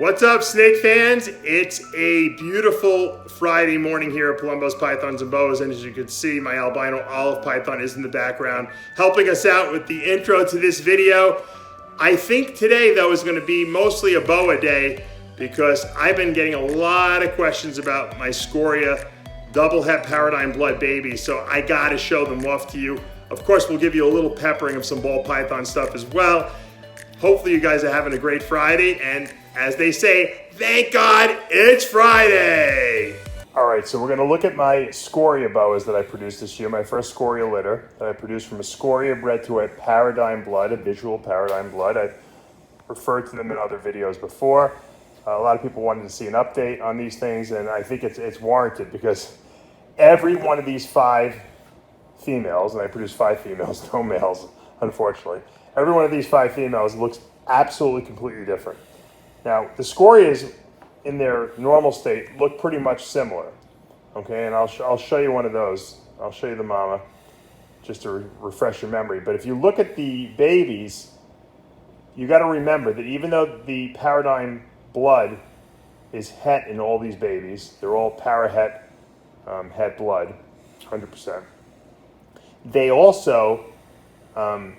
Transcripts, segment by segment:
What's up, snake fans? It's a beautiful Friday morning here at Palumbo's Pythons and Boas, and as you can see, my albino olive python is in the background helping us out with the intro to this video. I think today, though, is going to be mostly a boa day because I've been getting a lot of questions about my Scoria double het paradigm blood babies, so I gotta show them off to you. Of course, we'll give you a little peppering of some ball python stuff as well. Hopefully you guys are having a great Friday, and as they say, thank God it's Friday! All right, so we're gonna look at my Scoria boas that I produced this year, my first Scoria litter that I produced from a Scoria bred to a paradigm blood, a visual paradigm blood. I've referred to them in other videos before. A lot of people wanted to see an update on these things, and I think it's warranted because every one of these 5 females, and I produced 5 females, no males, unfortunately. Every one of these 5 females looks absolutely completely different. Now, the Scorias in their normal state look pretty much similar, okay? And I'll show you one of those. I'll show you the mama, just to refresh your memory. But if you look at the babies, you got to remember that even though the paradigm blood is het in all these babies, they're all para-het, het blood, 100%. They also have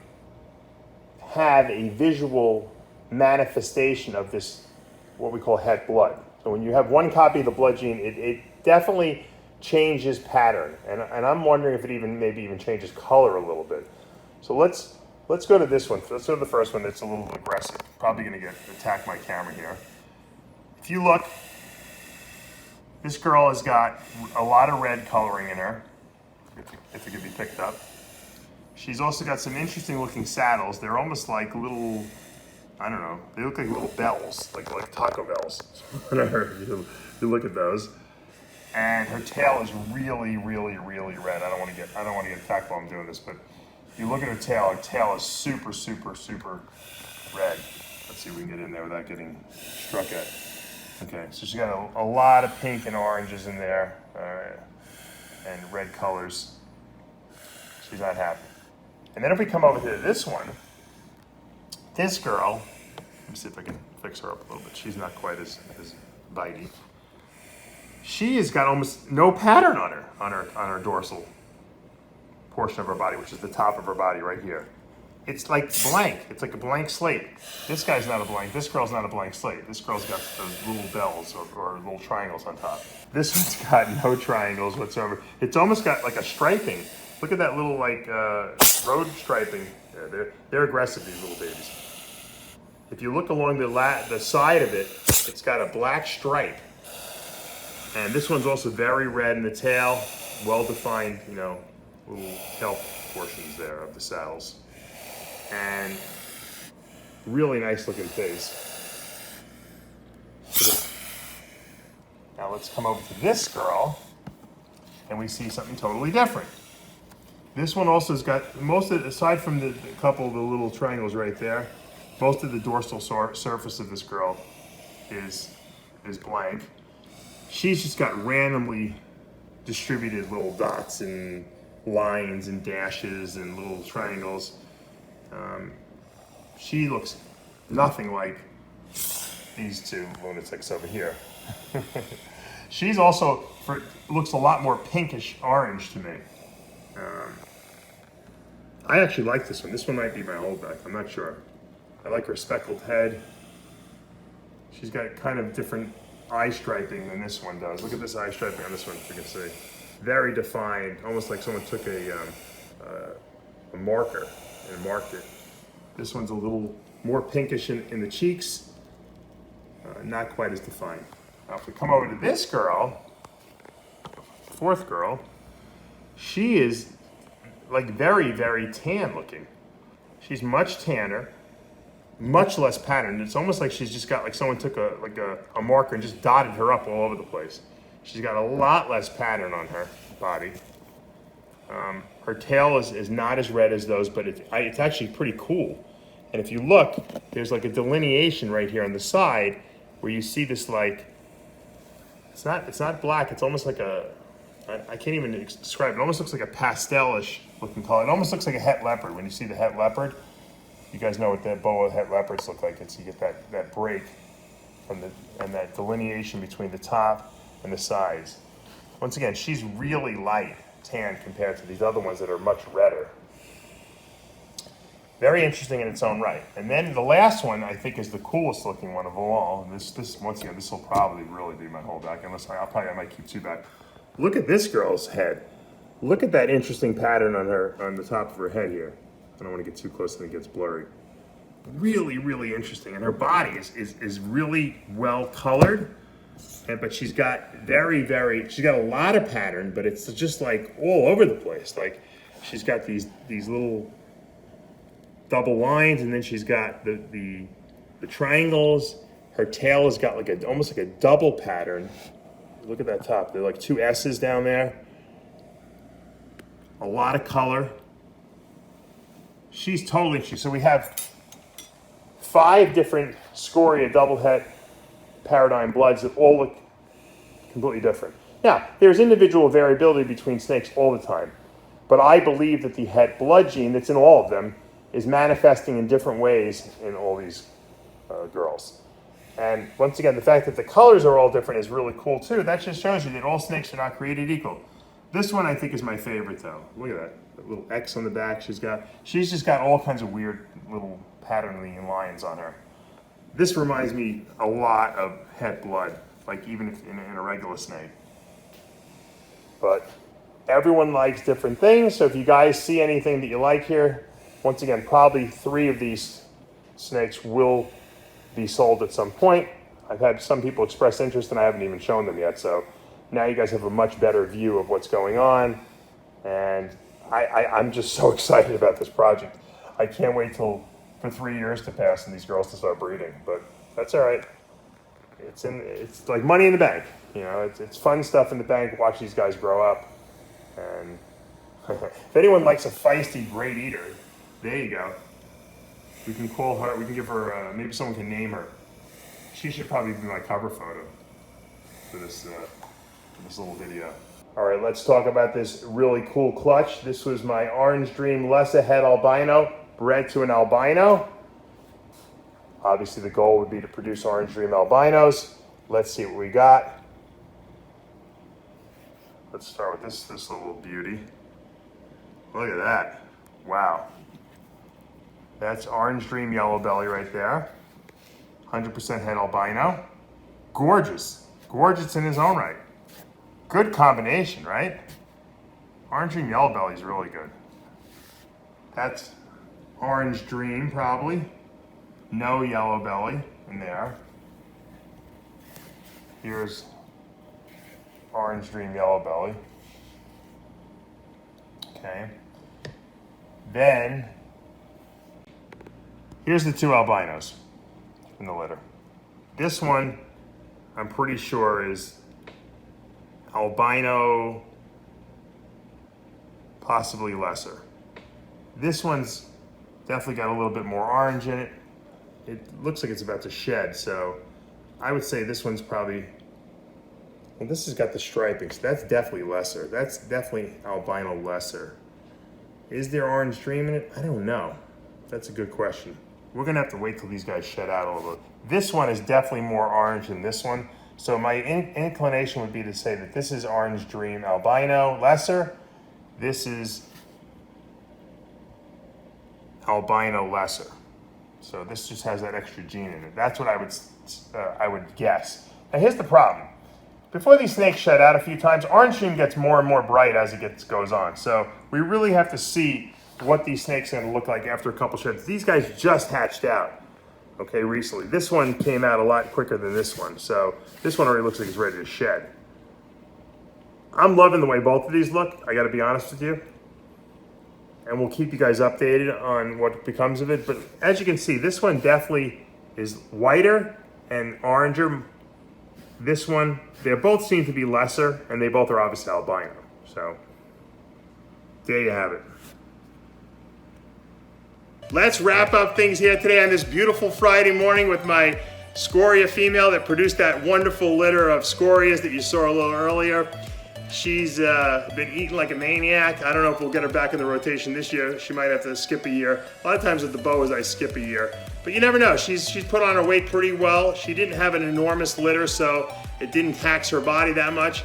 a visual manifestation of this, what we call het blood. So when you have one copy of the blood gene, it definitely changes pattern. And I'm wondering if it maybe even changes color a little bit. So let's go to this one. Let's go to the first one that's a little aggressive. Probably gonna attack my camera here. If you look, this girl has got a lot of red coloring in her, if it could be picked up. She's also got some interesting looking saddles. They're almost like little, I don't know, they look like little bells, like Taco Bells. Whenever you look at those. And her tail is really, really, really red. I don't want to get attacked while I'm doing this, but if you look at her tail is super, super, super red. Let's see if we can get in there without getting struck at. Okay, so she's got a lot of pink and oranges in there, and red colors. She's not happy. And then if we come over to this one, this girl, let me see if I can fix her up a little bit. She's not quite as bitey. She has got almost no pattern on her dorsal portion of her body, which is the top of her body right here. It's like blank. It's like a blank slate. This guy's not a blank. This girl's not a blank slate. This girl's got those little bells or little triangles on top. This one's got no triangles whatsoever. It's almost got like a striping. Look at that little like road striping. Yeah, they're aggressive, these little babies. If you look along the side of it, it's got a black stripe. And this one's also very red in the tail. Well-defined, little tail portions there of the saddles. And really nice looking face. Now let's come over to this girl, and we see something totally different. This one also has got aside from the couple of the little triangles right there, most of the dorsal surface of this girl is blank. She's just got randomly distributed little dots and lines and dashes and little triangles. She looks nothing like these 2 lunatics over here. She's also looks a lot more pinkish orange to me. I actually like this one. This one might be my holdback. I'm not sure. I like her speckled head. She's got kind of different eye striping than this one does. Look at this eye striping on this one, if you can see. Very defined, almost like someone took a marker and marked it. This one's a little more pinkish in the cheeks, not quite as defined. Now if we come over to this girl, the 4th girl, she is like very, very tan looking. She's much tanner, much less patterned. It's almost like she's just got like someone took a marker and just dotted her up all over the place. She's got a lot less pattern on her body. Her tail is not as red as those, but it's actually pretty cool. And if you look, there's like a delineation right here on the side where you see this like, it's not black, it's almost like I can't even describe it. It almost looks like a pastel-ish looking color. It almost looks like a het leopard. When you see the het leopard, you guys know what that boa het leopards look like. You get that break and that delineation between the top and the sides. Once again, she's really light tan compared to these other ones that are much redder. Very interesting in its own right. And then the last one I think is the coolest looking one of them all. This once again, this will probably really be my holdback, unless I might keep two back. Look at this girl's head. Look at that interesting pattern on the top of her head here. I don't want to get too close and it gets blurry. Really, really interesting. And her body is really well colored. But she's got she's got a lot of pattern, but it's just like all over the place. Like she's got these little double lines, and then she's got the triangles. Her tail has got like almost like a double pattern. Look at that top. There are like two S's down there. A lot of color. She's totally interesting. So we have 5 different Scoria double het paradigm bloods that all look completely different. Now, there's individual variability between snakes all the time, but I believe that the het blood gene that's in all of them is manifesting in different ways in all these girls. And once again, the fact that the colors are all different is really cool too. That just shows you that all snakes are not created equal. This one I think is my favorite though. Look at that little X on the back. She's just got all kinds of weird little patterning lines on her. This reminds me a lot of het blood, like even if in a regular snake. But everyone likes different things, so if you guys see anything that you like here, once again, probably 3 of these snakes will be sold at some point. I've had some people express interest and I haven't even shown them yet, so now you guys have a much better view of what's going on, and I'm just so excited about this project. I can't wait for 3 years to pass and these girls to start breeding, but that's all right. It's like money in the bank, you know. It's fun stuff in the bank. Watch these guys grow up, and if anyone likes a feisty great eater, there you go. We can call her. We can give her. Maybe someone can name her. She should probably be my cover photo for this little video. All right, let's talk about this really cool clutch. This was my Orange Dream Lesser Het Albino, bred to an albino. Obviously, the goal would be to produce Orange Dream albinos. Let's see what we got. Let's start with this little beauty. Look at that. Wow. That's Orange Dream Yellow Belly right there. 100% het albino. Gorgeous. Gorgeous in his own right. Good combination, right? Orange Dream Yellow Belly is really good. That's Orange Dream, probably. No yellow belly in there. Here's Orange Dream Yellow Belly. Okay. Then, here's the 2 albinos in the litter. This one, I'm pretty sure is albino, possibly lesser. This one's definitely got a little bit more orange in it. It looks like it's about to shed, so I would say this one's probably, well, this has got the striping, so that's definitely lesser. That's definitely albino lesser. Is there Orange Dream in it? I don't know. That's a good question. We're gonna have to wait till these guys shed out a little bit. This one is definitely more orange than this one, so my inclination would be to say that this is Orange Dream albino lesser. This is albino lesser. So this just has that extra gene in it. That's what I would guess. Now here's the problem. Before these snakes shed out a few times, Orange Dream gets more and more bright as it goes on. So we really have to see what these snakes are gonna look like after a couple sheds. These guys just hatched out, okay, recently. This one came out a lot quicker than this one. So this one already looks like it's ready to shed. I'm loving the way both of these look, I gotta be honest with you. And we'll keep you guys updated on what becomes of it. But as you can see, this one definitely is whiter and oranger. This one, they both seem to be lesser, and they both are obviously albino. So there you have it. Let's wrap up things here today on this beautiful Friday morning with my Scoria female that produced that wonderful litter of Scorias that you saw a little earlier. She's been eating like a maniac. I don't know if we'll get her back in the rotation this year. She might have to skip a year. A lot of times with the boas, I skip a year. But you never know. She's put on her weight pretty well. She didn't have an enormous litter, so it didn't tax her body that much.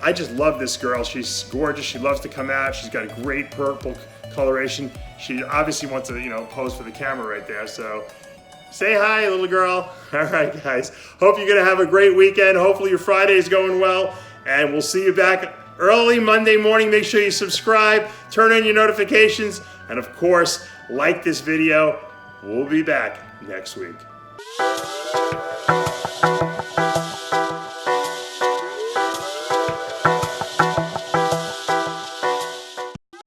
I just love this girl. She's gorgeous. She loves to come out. She's got a great purple coloration. She obviously wants to, pose for the camera right there. So say hi, little girl. All right, guys. Hope you're going to have a great weekend. Hopefully your Friday is going well. And we'll see you back early Monday morning. Make sure you subscribe, turn on your notifications, and of course, like this video. We'll be back next week.